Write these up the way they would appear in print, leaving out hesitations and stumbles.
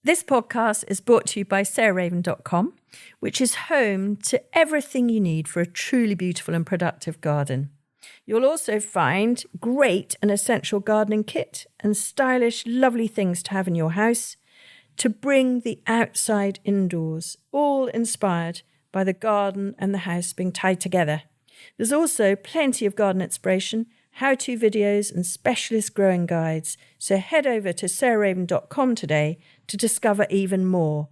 This podcast is brought to you by sarahraven.com, which is home to everything you need for a truly beautiful and productive garden. You'll also find great and essential gardening kit and stylish, lovely things to have in your house to bring the outside indoors, all inspired by the garden and the house being tied together. There's also plenty of garden inspiration, how-to videos and specialist growing guides. So head over to sarahraven.com today to discover even more.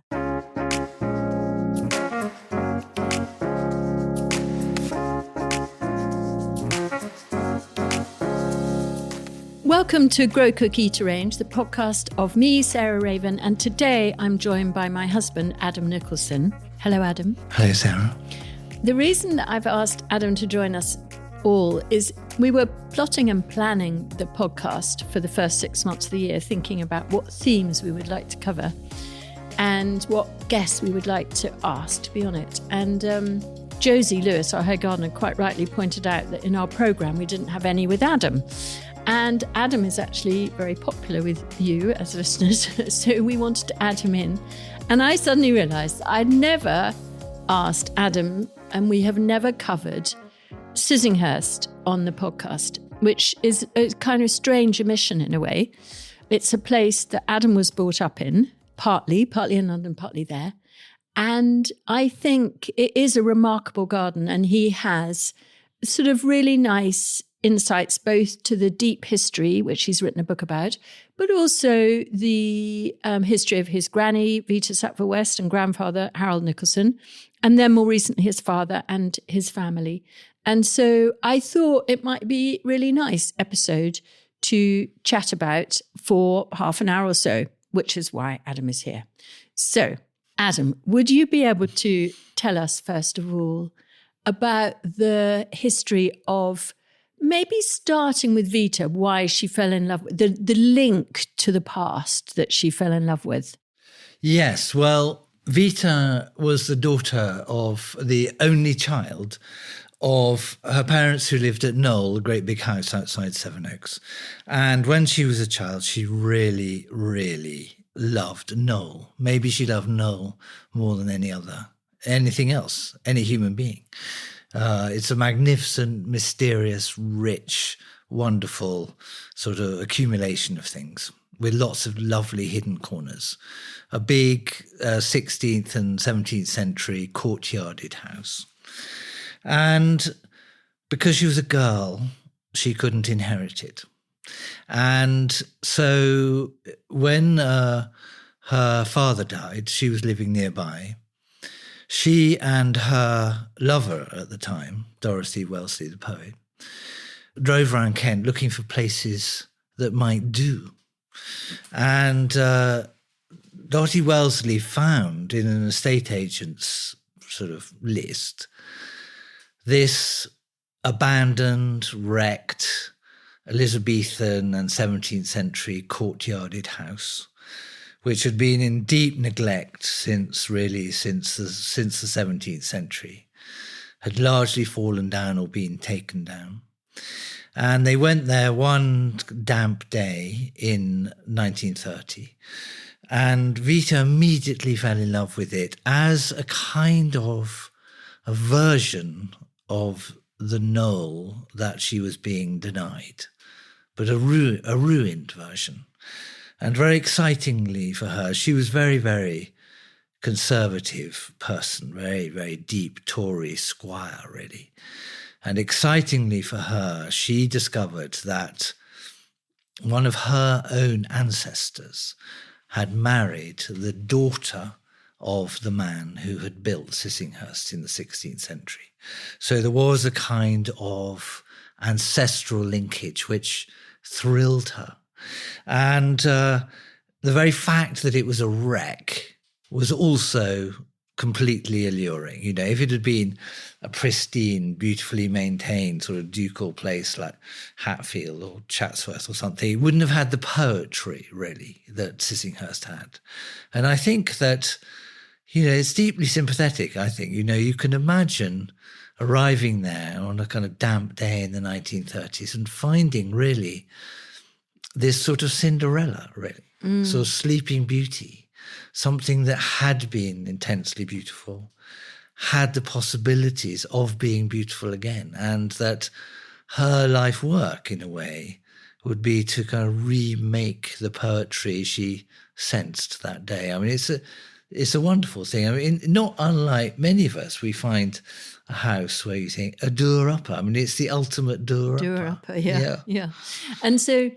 Welcome to Grow, Cook, Eat, Arrange, the podcast of me, Sarah Raven, and today I'm joined by my husband, Adam Nicolson. Hello, Adam. Hello, Sarah. The reason that I've asked Adam to join us all is we were plotting and planning the podcast for the first 6 months of the year, thinking about what themes we would like to cover and what guests we would like to ask to be on it. And Josie Lewis, our head gardener, quite rightly pointed out that in our programme we didn't have any with Adam. And Adam is actually very popular with you as listeners, so we wanted to add him in. And I suddenly realised I'd never asked Adam, and we have never covered Sissinghurst on the podcast, which is a kind of strange omission in a way. It's a place that Adam was brought up in, partly in London, partly there. And I think it is a remarkable garden, and he has sort of really nice insights both to the deep history, which he's written a book about, but also the history of his granny, Vita Sackville-West, and grandfather, Harold Nicolson, and then more recently his father and his family. And so I thought it might be a really nice episode to chat about for half an hour or so, which is why Adam is here. So, Adam, would you be able to tell us, first of all, about the history of maybe starting with Vita, why she fell in love with, the link to the past that she fell in love with? Yes, well, Vita was the daughter of the only child of her parents who lived at Knowle, a great big house outside Sevenoaks. And when she was a child, she really, really loved Knowle. Maybe she loved Knowle more than anything else, any human being. It's a magnificent, mysterious, rich, wonderful sort of accumulation of things with lots of lovely hidden corners. A big 16th and 17th century courtyarded house. And because she was a girl, she couldn't inherit it. And so when her father died, she was living nearby. She and her lover at the time, Dorothy Wellesley, the poet, drove around Kent looking for places that might do. And Dorothy Wellesley found in an estate agent's sort of list this abandoned, wrecked, Elizabethan and 17th century courtyarded house, which had been in deep neglect since the 17th century, had largely fallen down or been taken down. And they went there one damp day in 1930, and Vita immediately fell in love with it as a kind of a version of the Knowle that she was being denied, but a ruined version. And very excitingly for her, she was very, very conservative person, very, very deep Tory squire, really. And excitingly for her, she discovered that one of her own ancestors had married the daughter of the man who had built Sissinghurst in the 16th century. So there was a kind of ancestral linkage which thrilled her. And the very fact that it was a wreck was also completely alluring. You know, if it had been a pristine, beautifully maintained sort of ducal place like Hatfield or Chatsworth or something, it wouldn't have had the poetry, really, that Sissinghurst had. And I think that, you know, it's deeply sympathetic, I think. You know, you can imagine arriving there on a kind of damp day in the 1930s and finding really this sort of Cinderella, really, sort of Sleeping Beauty. something that had been intensely beautiful, had the possibilities of being beautiful again, and that her life work, in a way, would be to kind of remake the poetry she sensed that day. I mean, it's a wonderful thing. I mean, not unlike many of us, we find a house where you think, a doer-upper. I mean, it's the ultimate doer-upper. Doer-upper, yeah. And so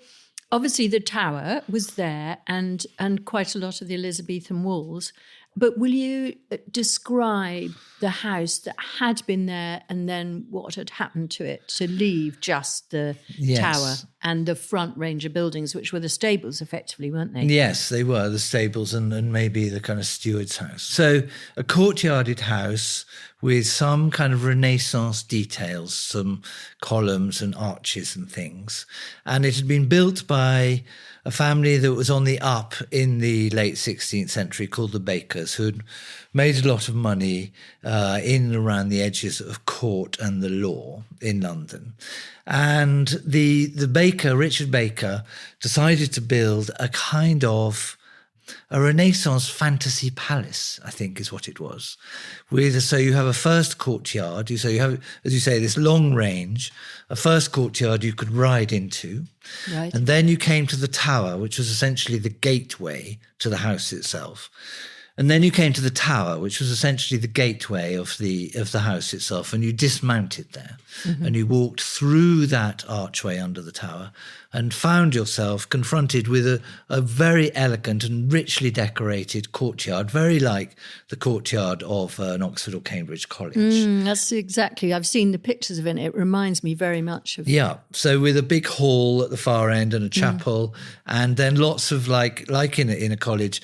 obviously the tower was there and quite a lot of the Elizabethan walls. But will you describe the house that had been there and then what had happened to it to leave just the tower and the front range of buildings, which were the stables effectively, weren't they? Yes, they were, the stables and maybe the kind of steward's house. So a courtyarded house with some kind of Renaissance details, some columns and arches and things. And it had been built by a family that was on the up in the late 16th century called the Bakers, who had made a lot of money in and around the edges of court and the law in London. And the Baker, Richard Baker, decided to build a kind of a Renaissance fantasy palace, I think is what it was. So you have a first courtyard. So you have, as you say, this long range, a first courtyard you could ride into. Right. And then you came to the tower, which was essentially the gateway to the house itself. And then you came to the tower, which was essentially the gateway of the house itself, and you dismounted there. Mm-hmm. And you walked through that archway under the tower and found yourself confronted with a very elegant and richly decorated courtyard, very like the courtyard of an Oxford or Cambridge college. That's exactly. I've seen the pictures of it. It reminds me very much of. Yeah. So with a big hall at the far end and a chapel, and then lots of like in a college,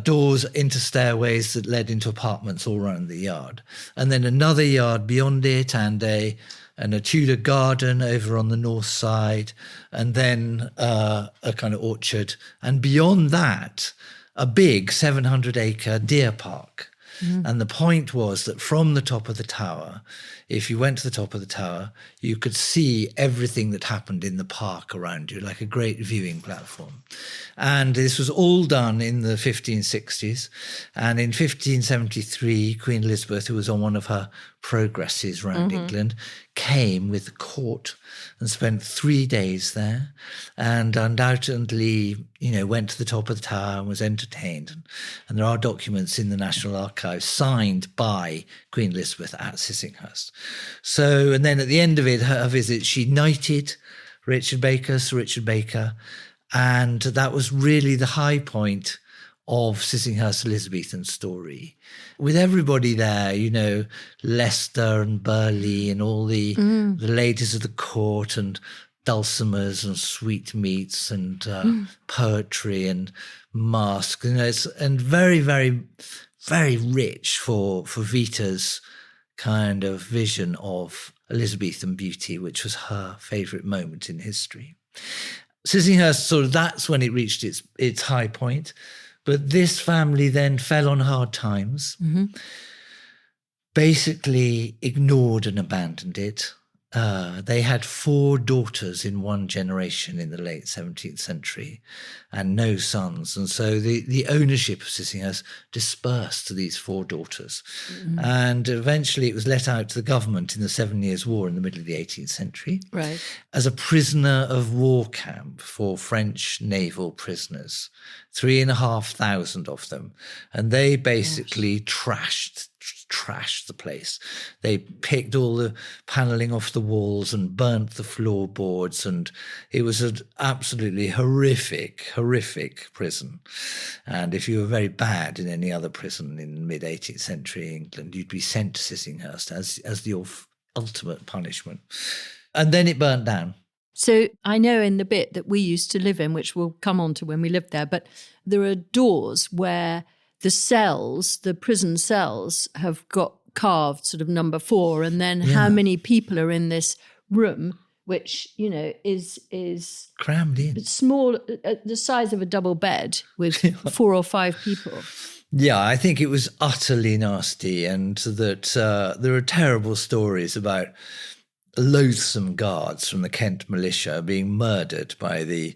doors into stairways that led into apartments all around the yard, and then another yard beyond it, and a Tudor garden over on the north side, and then a kind of orchard, and beyond that, a big 700-acre deer park. And the point was that from the top of the tower, if you went to the top of the tower, you could see everything that happened in the park around you, like a great viewing platform. And this was all done in the 1560s. And in 1573, Queen Elizabeth, who was on one of her progresses around England, came with the court and spent 3 days there, and undoubtedly, went to the top of the tower and was entertained. And there are documents in the National Archives signed by Queen Elizabeth at Sissinghurst. So, and then at the end of it, her visit, she knighted Sir Richard Baker, and that was really the high point of Sissinghurst Elizabethan story. With everybody there, Leicester and Burleigh and all the ladies of the court and dulcimers and sweetmeats and poetry and masks, and very, very, very rich for Vita's kind of vision of Elizabethan beauty, which was her favourite moment in history. Sissinghurst, that's when it reached its high point. But this family then fell on hard times, basically ignored and abandoned it. They had 4 daughters in one generation in the late 17th century and no sons. And so the ownership of Sissinghurst dispersed to these 4 daughters. And eventually it was let out to the government in the 7 Years' War in the middle of the 18th century as a prisoner of war camp for French naval prisoners, 3,500 of them. And they basically trashed the place. They picked all the panelling off the walls and burnt the floorboards, and it was an absolutely horrific prison. And if you were very bad in any other prison in mid-18th century England, you'd be sent to Sissinghurst as the ultimate punishment. And then it burnt down. So I know in the bit that we used to live in, which we'll come on to when we lived there, but there are doors where the prison cells have got carved sort of number 4, and then how many people are in this room, which, is crammed in. Small, the size of a double bed with 4 or 5 people. Yeah, I think it was utterly nasty, and that there are terrible stories about loathsome guards from the Kent militia being murdered by the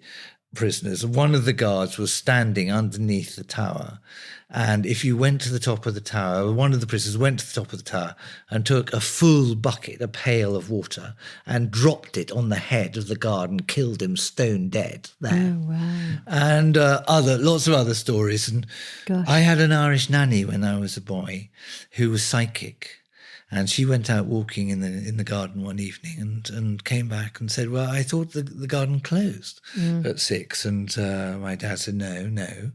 prisoners. One of the guards was standing underneath the tower. And if you went to the top of the tower, one of the prisoners went to the top of the tower and took a full bucket, a pail of water, and dropped it on the head of the guard and killed him stone dead there. Oh, wow. And lots of other stories. And Gosh. I had an Irish nanny when I was a boy who was psychic. And she went out walking in the garden one evening and came back and said, well, I thought the garden closed at 6. And my dad said, no.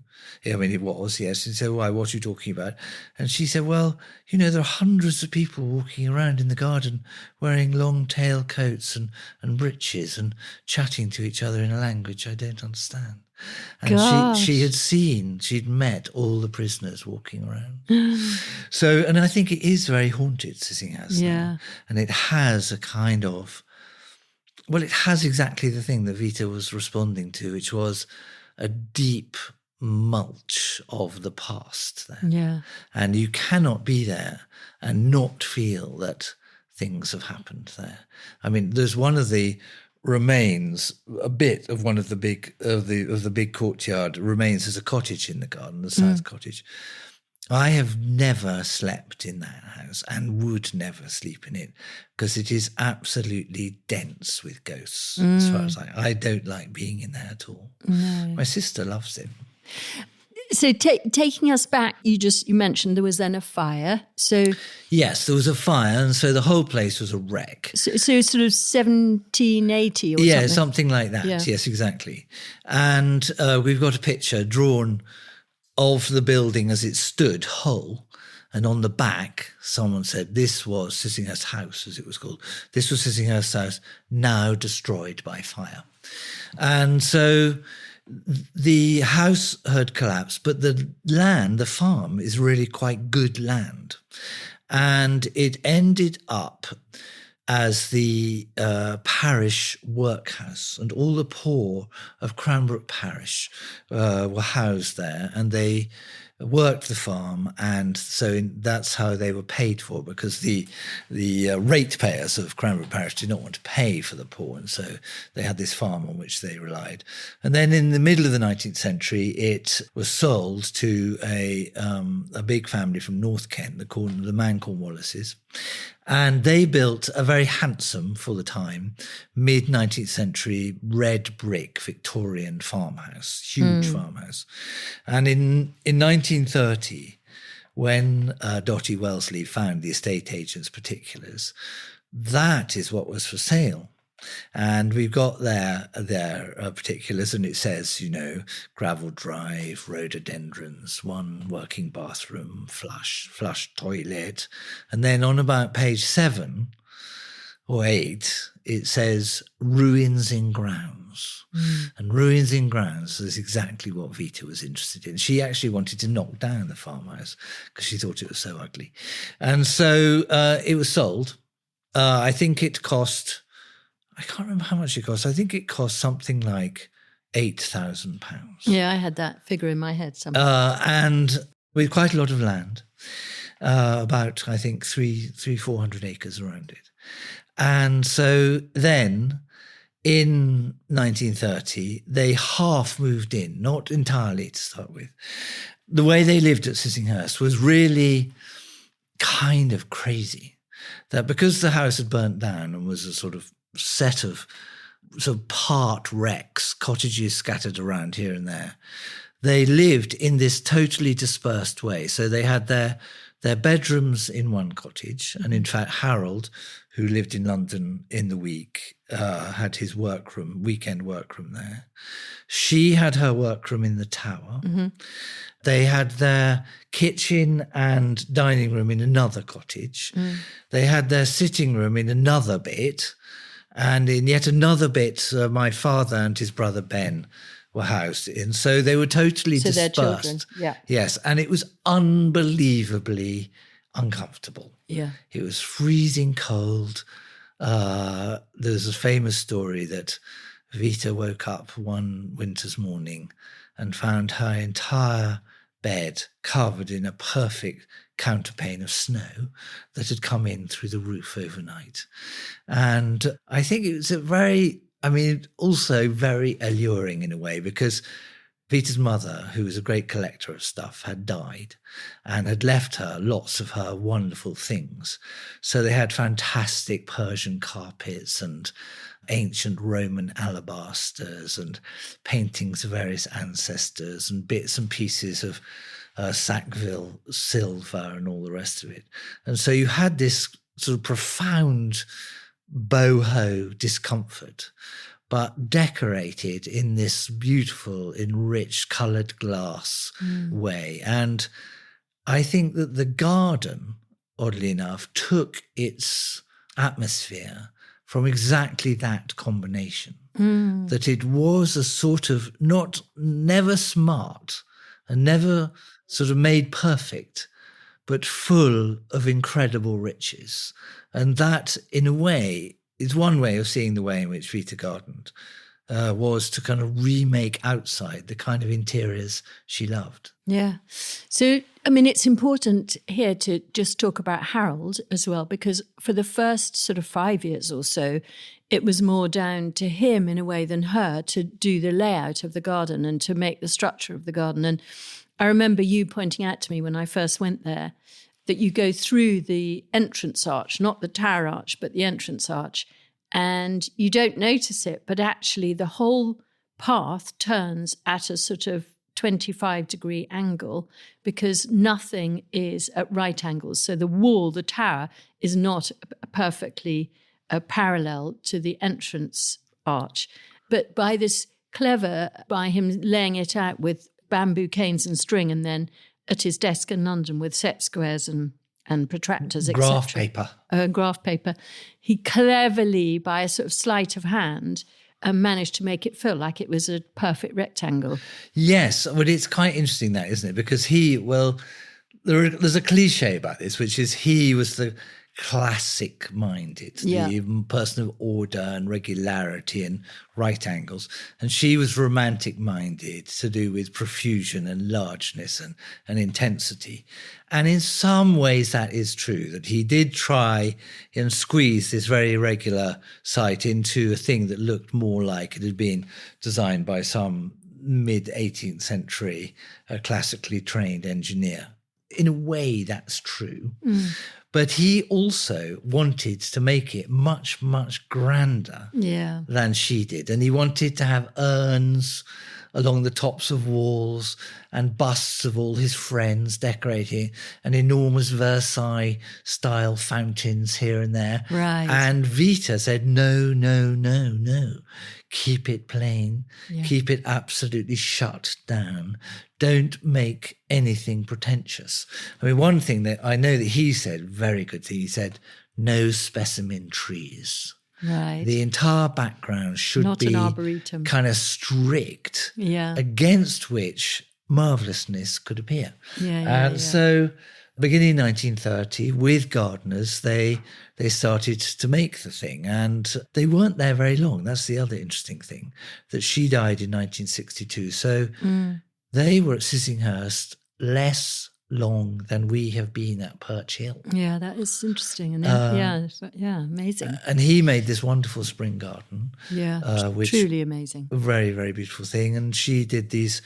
I mean, it was, yes. He said, why, what are you talking about? And she said, well, there are hundreds of people walking around in the garden wearing long tail coats and breeches and chatting to each other in a language I don't understand. And she'd met all the prisoners walking around. So, and I think it is very haunted, Sissinghurst. Yeah. And it has a kind of, it has exactly the thing that Vita was responding to, which was a deep mulch of the past there. Yeah. And you cannot be there and not feel that things have happened there. I mean, there's one of the remains, a bit of one of the big courtyard remains as a cottage in the garden, the South Cottage. I have never slept in that house and would never sleep in it because it is absolutely dense with ghosts. As far as I don't like being in there at all. No. My sister loves it. So taking us back, you mentioned there was then a fire. So yes, there was a fire, and so the whole place was a wreck. So sort of 1780 or something? Something Like that. Yeah. Yes, exactly. And we've got a picture drawn of the building as it stood whole. And on the back, someone said, this was Sissinghurst House, as it was called. This was Sissinghurst House, now destroyed by fire. And so the house had collapsed, but the land, the farm, is really quite good land. And it ended up as the parish workhouse, and all the poor of Cranbrook Parish were housed there, and they worked the farm, and so that's how they were paid for, because the ratepayers of Cranbrook Parish did not want to pay for the poor, and so they had this farm on which they relied. And then in the middle of the 19th century, it was sold to a big family from North Kent, the Man Cornwallises, and they built a very handsome, for the time, mid-19th century red brick Victorian farmhouse, huge farmhouse. And in 1930, when Dottie Wellesley found the estate agent's particulars, that is what was for sale. And we've got their particulars, and it says, gravel drive, rhododendrons, one working bathroom, flush toilet. And then on about page 7 or 8, it says ruins in grounds. And ruins in grounds is exactly what Vita was interested in. She actually wanted to knock down the farmhouse because she thought it was so ugly. And so it was sold. I think it cost... I can't remember how much it cost. I think it cost something like £8,000. Yeah, I had that figure in my head somewhere. And with quite a lot of land, about, I think, 400 acres around it. And so then in 1930, they half moved in, not entirely to start with. The way they lived at Sissinghurst was really kind of crazy. That because the house had burnt down and was a sort of set of part wrecks, cottages scattered around here and there, they lived in this totally dispersed way. So they had their bedrooms in one cottage, and in fact Harold, who lived in London in the week, had his weekend workroom there. She had her workroom in the tower. They had their kitchen and dining room in another cottage. They had their sitting room in another bit. And in yet another bit, my father and his brother Ben were housed in. So they were totally dispersed. Their children, yeah. Yes, and it was unbelievably uncomfortable. Yeah. It was freezing cold. There's a famous story that Vita woke up one winter's morning and found her entire bed covered in a perfect counterpane of snow that had come in through the roof overnight. And I think it was a very I mean, also very alluring in a way, because Vita's mother, who was a great collector of stuff, had died and had left her lots of her wonderful things. So they had fantastic Persian carpets and ancient Roman alabasters and paintings of various ancestors and bits and pieces of Sackville silver and all the rest of it. And so you had this sort of profound boho discomfort, but decorated in this beautiful, enriched, coloured glass way. And I think that the garden, oddly enough, took its atmosphere from exactly that combination, that it was a sort of never smart and never sort of made perfect, but full of incredible riches. And that, in a way, is one way of seeing the way in which Vita gardened, was to kind of remake outside the kind of interiors she loved. Yeah. So, I mean, it's important here to just talk about Harold as well, because for the first sort of 5 years or so, it was more down to him in a way than her to do the layout of the garden and to make the structure of the garden. And I remember you pointing out to me when I first went there that you go through the entrance arch, not the tower arch, but the entrance arch, and you don't notice it, but actually the whole path turns at a sort of 25-degree angle because nothing is at right angles. So the wall, the tower, is not perfectly parallel to the entrance arch. But by him laying it out with bamboo canes and string, and then at his desk in London with set squares and protractors, etc. Graph paper. He cleverly, by a sort of sleight of hand, managed to make it feel like it was a perfect rectangle. Yes, but it's quite interesting that, isn't it? Because there's a cliche about this, which is he was the classic-minded, the person of order and regularity and right angles. And she was romantic-minded, to do with profusion and largeness and intensity. And in some ways that is true, that he did try and squeeze this very irregular site into a thing that looked more like it had been designed by some mid-18th century classically trained engineer. In a way, that's true. But he also wanted to make it much, much grander than she did. And he wanted to have urns along the tops of walls and busts of all his friends decorating, and enormous Versailles-style fountains here and there. Right. And Vita said, no. Keep it plain. Yeah. Keep it absolutely shut down. Don't make anything pretentious. I mean, one thing that I know that he said, very good thing, he said, no specimen trees. Right. The entire background should not be an arboretum, kind of strict, against which marvellousness could appear. So beginning in 1930, with gardeners, they started to make the thing, and they weren't there very long. That's the other interesting thing, that she died in 1962. So they were at Sissinghurst less long than we have been at Perch Hill. Yeah, that is interesting. And amazing. And he made this wonderful spring garden. Yeah, which truly amazing. A very, very beautiful thing. And she did these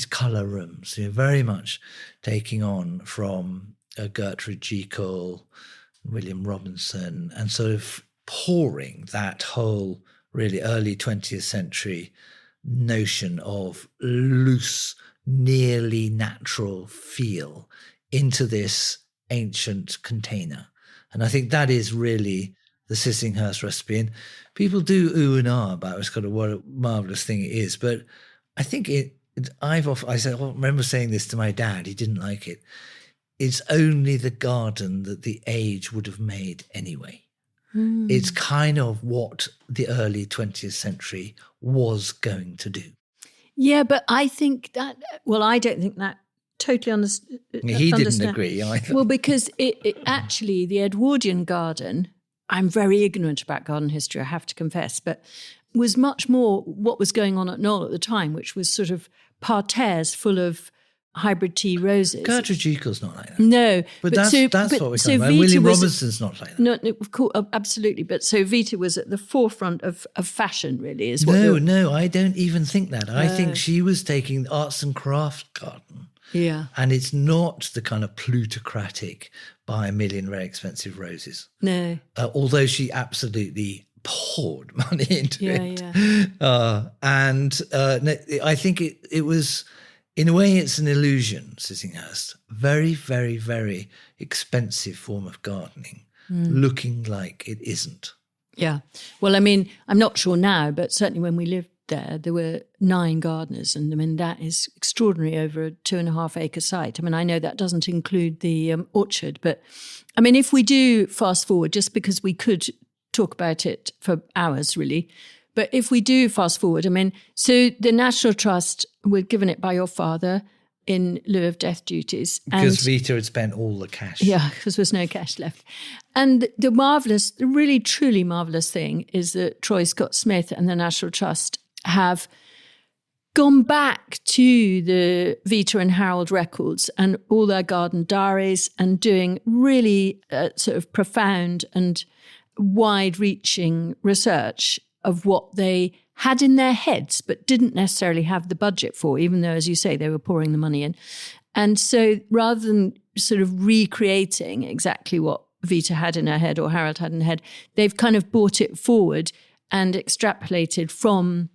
colour rooms, very much taking on from Gertrude Jekyll, William Robinson, and sort of pouring that whole really early 20th century notion of loose, nearly natural feel into this ancient container. And I think that is really the Sissinghurst recipe. And people do ooh and ah about what a marvellous thing it is. But I think I remember saying this to my dad, he didn't like it. It's only the garden that the age would have made anyway. It's kind of what the early 20th century was going to do. Yeah, but I think that, I don't think that totally understand. He didn't agree either. Well, because it actually, the Edwardian garden, I'm very ignorant about garden history, I have to confess, but was much more what was going on at Knowle at the time, which was sort of parterres full of hybrid tea roses. Gertrude Jekyll's not like that. No. But that's what we're talking about. William Robinson's not like that. No, of course, absolutely. But so Vita was at the forefront of fashion, really, is what No, I don't even think that. I think she was taking the arts and craft garden. Yeah. And it's not the kind of plutocratic buy a million very expensive roses. No. Although she absolutely poured money into it. Yeah. I think it was, in a way, it's an illusion, Sissinghurst. Very, very, very expensive form of gardening, looking like it isn't. Yeah. Well, I mean, I'm not sure now, but certainly when we lived there were 9 gardeners. And I mean, that is extraordinary over a 2.5 acre site. I mean, I know that doesn't include the orchard, but I mean, if we do fast forward, just because we could talk about it for hours, really, but if we do fast forward, I mean, so the National Trust were given it by your father in lieu of death duties. Because Vita had spent all the cash. Yeah, because there was no cash left. And the really, truly marvellous thing is that Troy Scott Smith and the National Trust have gone back to the Vita and Harold records and all their garden diaries and doing really sort of profound and wide-reaching research of what they had in their heads but didn't necessarily have the budget for, even though, as you say, they were pouring the money in. And so rather than sort of recreating exactly what Vita had in her head or Harold had in her head, they've kind of brought it forward and extrapolated from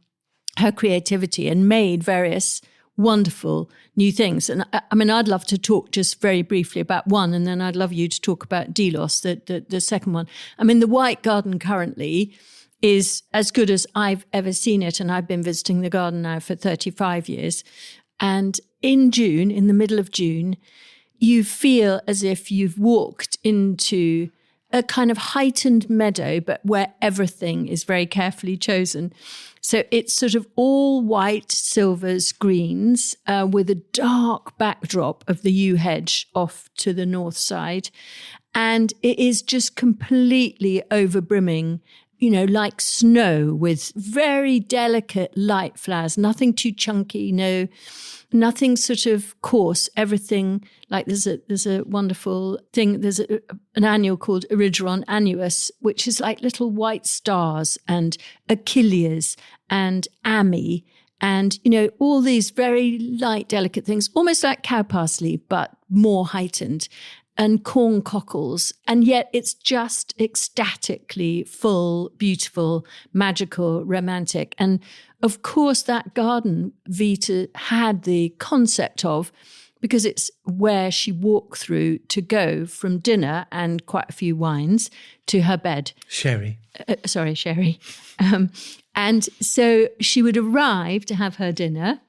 her creativity and made various wonderful new things. And I mean, I'd love to talk just very briefly about one, and then I'd love you to talk about Delos, the second one. I mean, the White Garden currently is as good as I've ever seen it, and I've been visiting the garden now for 35 years. And in June, in the middle of June, you feel as if you've walked into a kind of heightened meadow, but where everything is very carefully chosen. So it's sort of all white, silvers, greens, with a dark backdrop of the yew hedge off to the north side. And it is just completely overbrimming, you know, like snow, with very delicate light flowers, nothing too chunky, nothing sort of coarse, everything like there's a wonderful thing. There's an annual called Erigeron annuus, which is like little white stars, and achilles and ami, and, you know, all these very light, delicate things, almost like cow parsley, but more heightened, and corn cockles. And yet it's just ecstatically full, beautiful, magical, romantic. And of course, that garden Vita had the concept of, because it's where she walked through to go from dinner and quite a few wines to her bed. Sherry. Sherry. And so she would arrive to have her dinner,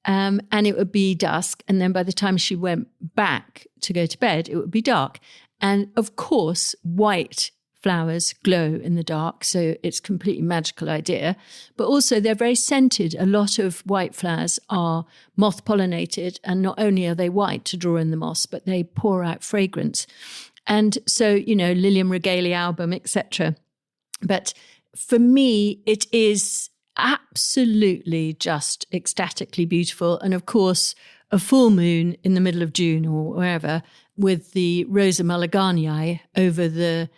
and it would be dusk. And then by the time she went back to go to bed, it would be dark. And of course, white flowers glow in the dark, so it's a completely magical idea. But also they're very scented. A lot of white flowers are moth-pollinated, and not only are they white to draw in the moths, but they pour out fragrance. And so, you know, Lilium regalia album, etc. But for me, it is absolutely just ecstatically beautiful. And of course, a full moon in the middle of June or wherever, with the Rosa Mulliganiae over the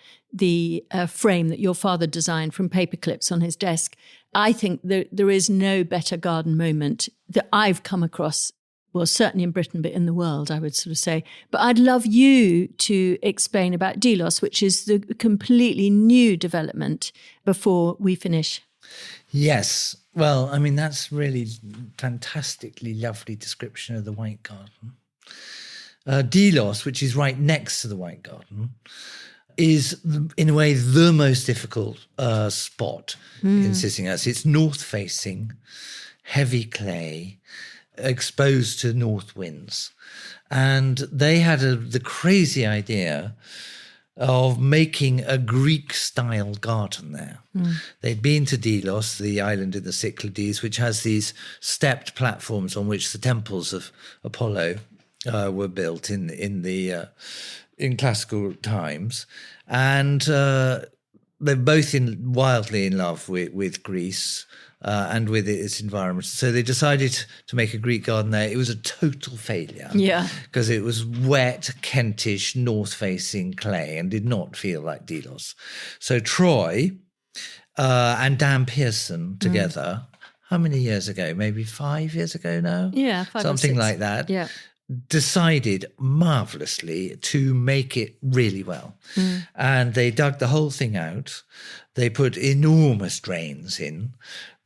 frame that your father designed from paper clips on his desk. I think there is no better garden moment that I've come across, well, certainly in Britain, but in the world, I would sort of say. But I'd love you to explain about Delos, which is the completely new development, before we finish. Yes. Well, I mean, that's really fantastically lovely description of the White Garden. Delos, which is right next to the White Garden, is in a way the most difficult spot in Sissinghurst. It's north-facing, heavy clay, exposed to north winds. And they had the crazy idea of making a Greek-style garden there. They'd been to Delos, the island in the Cyclades, which has these stepped platforms on which the temples of Apollo were built in classical times. And they're both wildly in love with Greece. and with its environment. So they decided to make a Greek garden there. It was a total failure. Yeah. Because it was wet, Kentish, north-facing clay and did not feel like Delos. So Troy and Dan Pearson together, how many years ago? Maybe 5 years ago now? Yeah, 5 Something or 6. like that. Yeah. Decided marvelously to make it really well. And they dug the whole thing out. They put enormous drains in.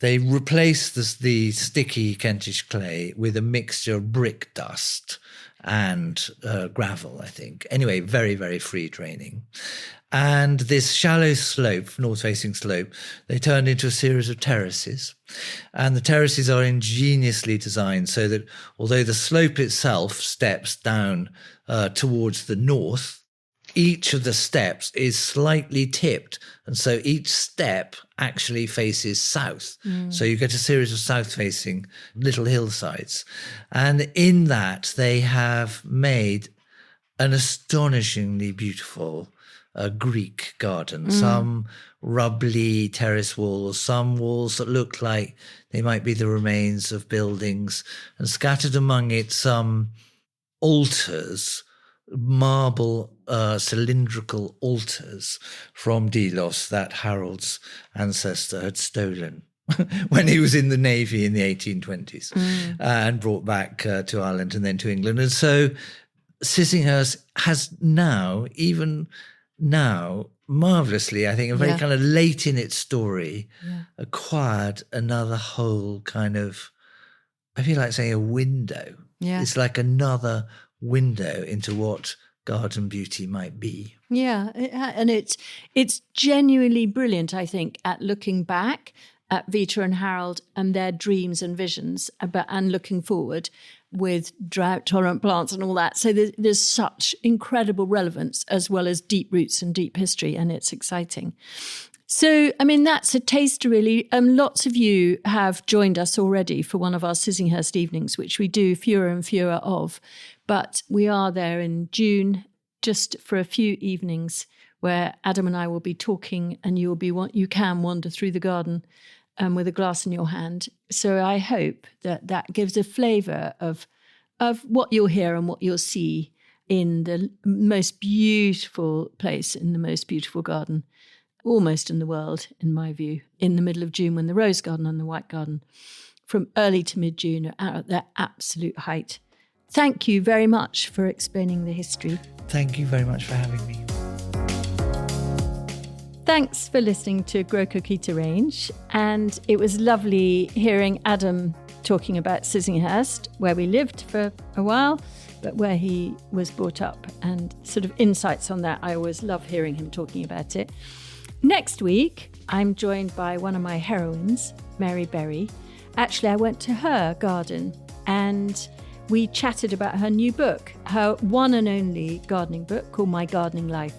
They replaced the sticky Kentish clay with a mixture of brick dust and gravel, I think. Anyway, very, very free draining. And this shallow slope, north-facing slope, they turned into a series of terraces. And the terraces are ingeniously designed so that although the slope itself steps down towards the north, each of the steps is slightly tipped. And so each step actually faces south. So you get a series of south-facing little hillsides. And in that, they have made an astonishingly beautiful Greek garden. Some rubbly terrace walls, some walls that look like they might be the remains of buildings, and scattered among it some altars, marble cylindrical altars from Delos that Harold's ancestor had stolen when he was in the Navy in the 1820s and brought back to Ireland and then to England. And so Sissinghurst has even now, marvellously, I think, very kind of late in its story, acquired another whole kind of, I feel like saying a window. Yeah. It's like another window into what garden beauty might be. Yeah, and it's genuinely brilliant, I think, at looking back at Vita and Harold and their dreams and visions, and looking forward with drought-tolerant plants and all that. So there's such incredible relevance as well as deep roots and deep history, and it's exciting. So, I mean, that's a taster, really. Lots of you have joined us already for one of our Sissinghurst evenings, which we do fewer and fewer of. But we are there in June, just for a few evenings, where Adam and I will be talking, and you can wander through the garden with a glass in your hand. So I hope that gives a flavour of what you'll hear and what you'll see in the most beautiful place, in the most beautiful garden, almost in the world, in my view, in the middle of June, when the rose garden and the white garden, from early to mid-June, are at their absolute height. Thank you very much for explaining the history. Thank you very much for having me. Thanks for listening to Grow Cook Eat Arrange. And it was lovely hearing Adam talking about Sissinghurst, where we lived for a while, but where he was brought up, and sort of insights on that. I always love hearing him talking about it. Next week, I'm joined by one of my heroines, Mary Berry. Actually, I went to her garden and we chatted about her new book, her one and only gardening book called My Gardening Life.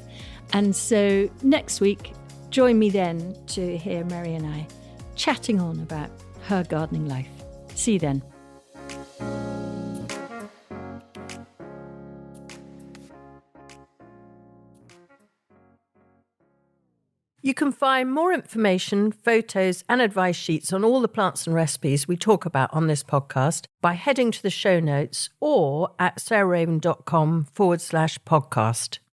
And so next week, join me then to hear Mary and I chatting on about her gardening life. See you then. You can find more information, photos and advice sheets on all the plants and recipes we talk about on this podcast by heading to the show notes or at sarahraven.com/podcast.